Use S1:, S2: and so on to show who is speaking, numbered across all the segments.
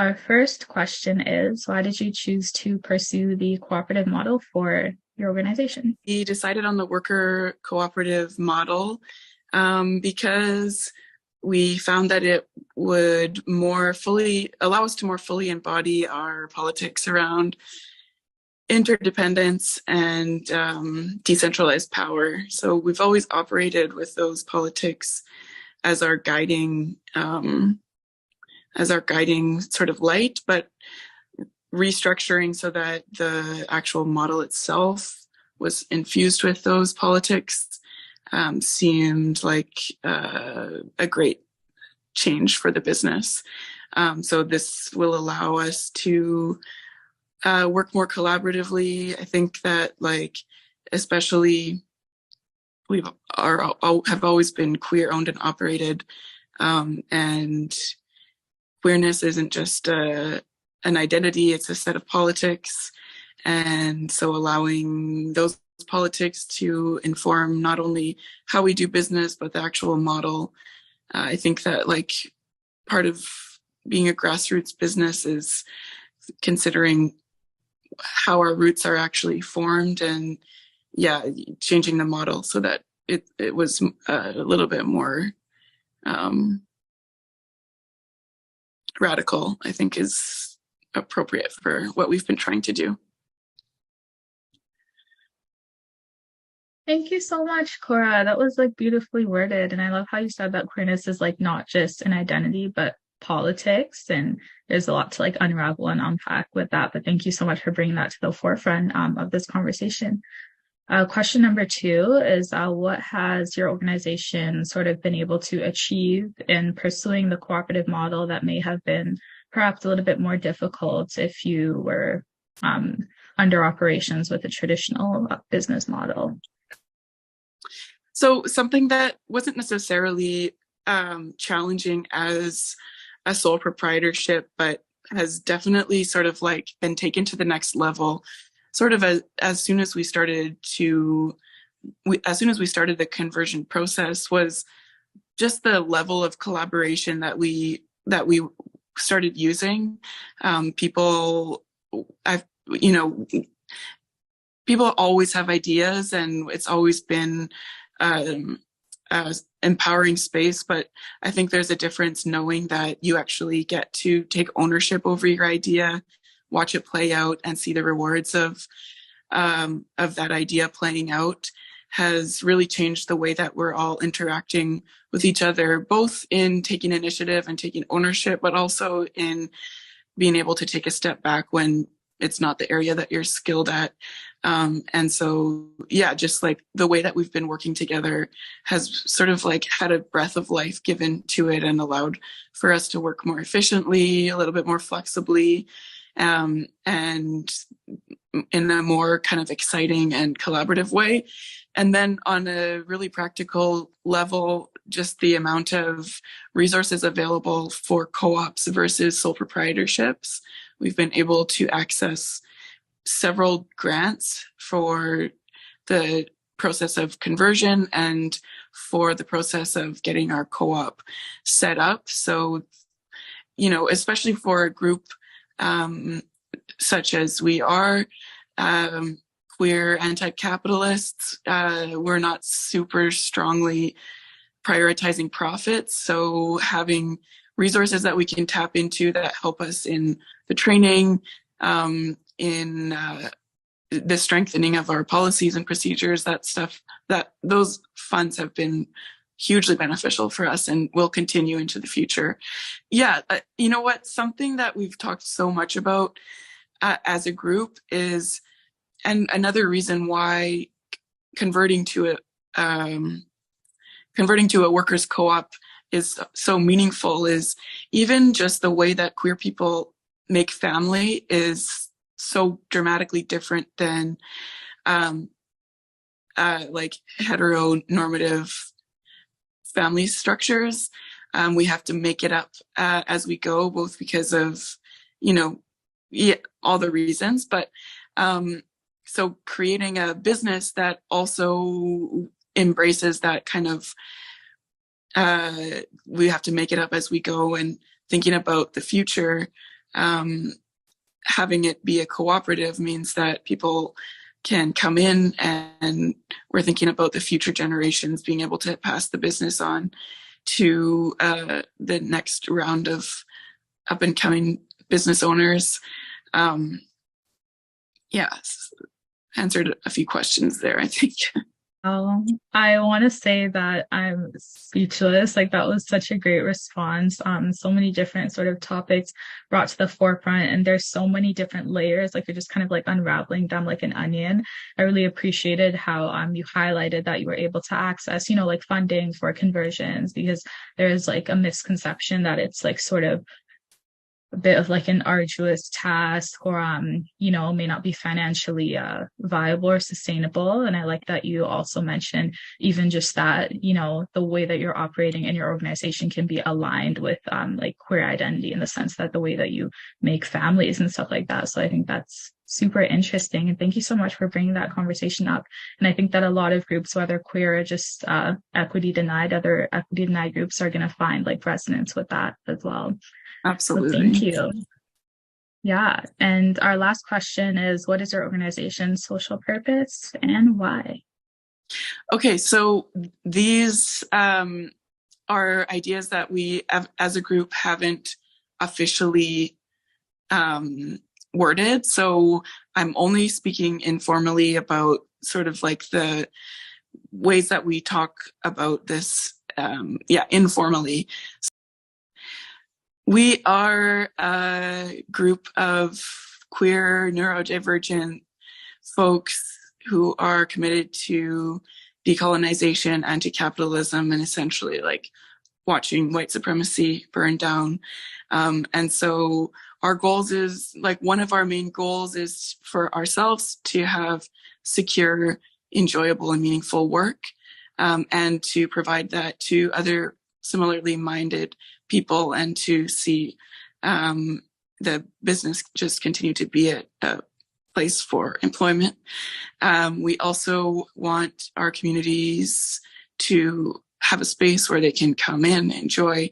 S1: Our first question is, why did you choose to pursue the cooperative model for your organization?
S2: We decided on the worker cooperative model because we found that it would more fully allow us to more fully embody our politics around interdependence and decentralized power. So we've always operated with those politics as our guiding sort of light, but restructuring so that the actual model itself was infused with those politics seemed like a great change for the business. So this will allow us to work more collaboratively. I think that, like, especially have always been queer owned and operated, and queerness isn't just an identity, it's a set of politics. And so allowing those politics to inform not only how we do business, but the actual model. I think that, like, part of being a grassroots business is considering how our roots are actually formed, and changing the model so that it was a little bit more radical, I think, is appropriate for what we've been trying to do.
S1: Thank you so much, Cora. That was like beautifully worded. And I love how you said that queerness is like not just an identity, but politics. And there's a lot to like unravel and unpack with that. But thank you so much for bringing that to the forefront of this conversation. Question number 2 is, what has your organization sort of been able to achieve in pursuing the cooperative model that may have been perhaps a little bit more difficult if you were under operations with a traditional business model?
S2: So something that wasn't necessarily challenging as a sole proprietorship, but has definitely sort of like been taken to the next level, sort of as soon as we started the conversion process, was just the level of collaboration that we started using. People always have ideas, and it's always been empowering space, but I think there's a difference knowing that you actually get to take ownership over your idea, watch it play out, and see the rewards of that idea playing out. Has really changed the way that we're all interacting with each other, both in taking initiative and taking ownership, but also in being able to take a step back when it's not the area that you're skilled at. And so, just like the way that we've been working together has sort of like had a breath of life given to it and allowed for us to work more efficiently, a little bit more flexibly, and in a more kind of exciting and collaborative way. And then on a really practical level, just the amount of resources available for co-ops versus sole proprietorships. We've been able to access several grants for the process of conversion and for the process of getting our co-op set up. So, especially for a group such as we are, queer anti-capitalists, we're not super strongly prioritizing profits. So having resources that we can tap into that help us in the training, in the strengthening of our policies and procedures, those funds have been hugely beneficial for us and will continue into the future. You know what? Something that we've talked so much about as a group is, and another reason why converting to a workers' co-op is so meaningful, is even just the way that queer people make family is so dramatically different than like heteronormative family structures. We have to make it up as we go, both because of all the reasons, but so creating a business that also embraces that kind of we have to make it up as we go, and thinking about the future having it be a cooperative means that people can come in, and we're thinking about the future generations being able to pass the business on to the next round of up and coming business owners. Answered a few questions there, I think.
S1: I want to say that I'm speechless. Like, that was such a great response. So many different sort of topics brought to the forefront, and there's so many different layers. Like, you're just kind of like unraveling them like an onion. I really appreciated how you highlighted that you were able to access, like funding for conversions, because there's like a misconception that it's like sort of a bit of like an arduous task, or may not be financially viable or sustainable. And I like that you also mentioned even just that, the way that you're operating in your organization can be aligned with like queer identity, in the sense that the way that you make families and stuff like that. So I think that's super interesting, and thank you so much for bringing that conversation up. And I think that a lot of groups, whether queer or just equity denied, other equity denied groups, are going to find like resonance with that as well.
S2: Absolutely.
S1: So thank you. Yeah. And our last question is, what is your organization's social purpose and why?
S2: Okay, so these are ideas that we as a group haven't officially worded. So I'm only speaking informally about sort of like the ways that we talk about this, informally. We are a group of queer, neurodivergent folks who are committed to decolonization, anti-capitalism, and essentially like watching white supremacy burn down. And so our goals is, like, one of our main goals is for ourselves to have secure, enjoyable, and meaningful work, and to provide that to other similarly minded people, and to see the business just continue to be a place for employment. We also want our communities to have a space where they can come in, enjoy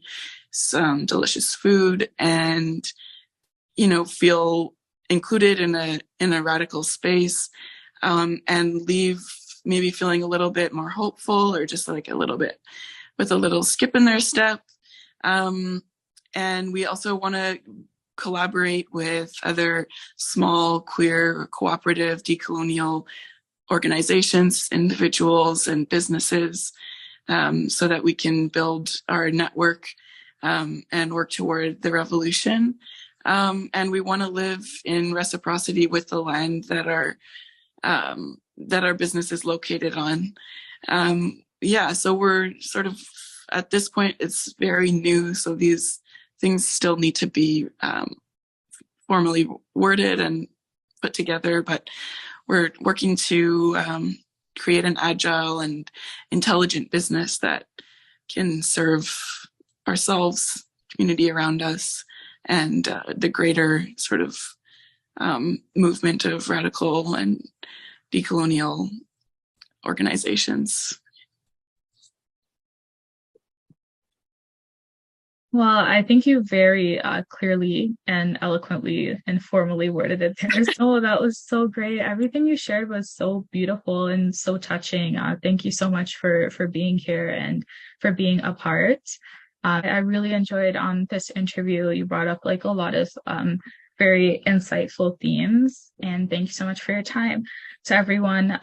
S2: some delicious food, and feel included in a radical space, and leave maybe feeling a little bit more hopeful, or just like a little bit with a little skip in their step. And we also want to collaborate with other small, queer, cooperative, decolonial organizations, individuals, and businesses, so that we can build our network and work toward the revolution. And we want to live in reciprocity with the land that our business is located on. So we're sort of, at this point, it's very new, so these things still need to be formally worded and put together, but we're working to create an agile and intelligent business that can serve ourselves, community around us, and the greater sort of movement of radical and decolonial organizations.
S1: Well, I think you very clearly and eloquently and formally worded it there. So that was so great. Everything you shared was so beautiful and so touching. Thank you so much for being here and for being a part. I really enjoyed on this interview. You brought up like a lot of very insightful themes, and thank you so much for your time. To everyone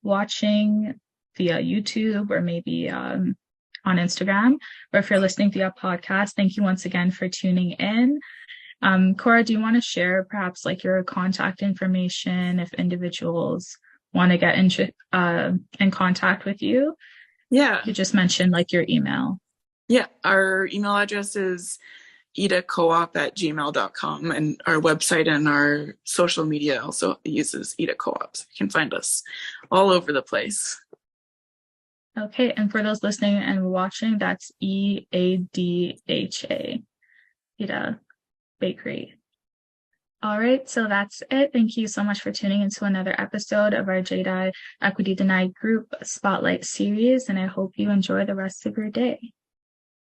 S1: watching via YouTube, or maybe on Instagram, or if you're listening via podcast, thank you once again for tuning in. Cora, do you want to share perhaps like your contact information if individuals want to get in contact with you?
S2: Yeah.
S1: You just mentioned like your email.
S2: Yeah, our email address is eadhacoop@gmail.com, and our website and our social media also uses Eadha Co-op. So you can find us all over the place.
S1: Okay, and for those listening and watching, that's EADHA, Eadha Bakery. All right, so that's it. Thank you so much for tuning into another episode of our JEDDI Equity Denied Group Spotlight series, and I hope you enjoy the rest of your day.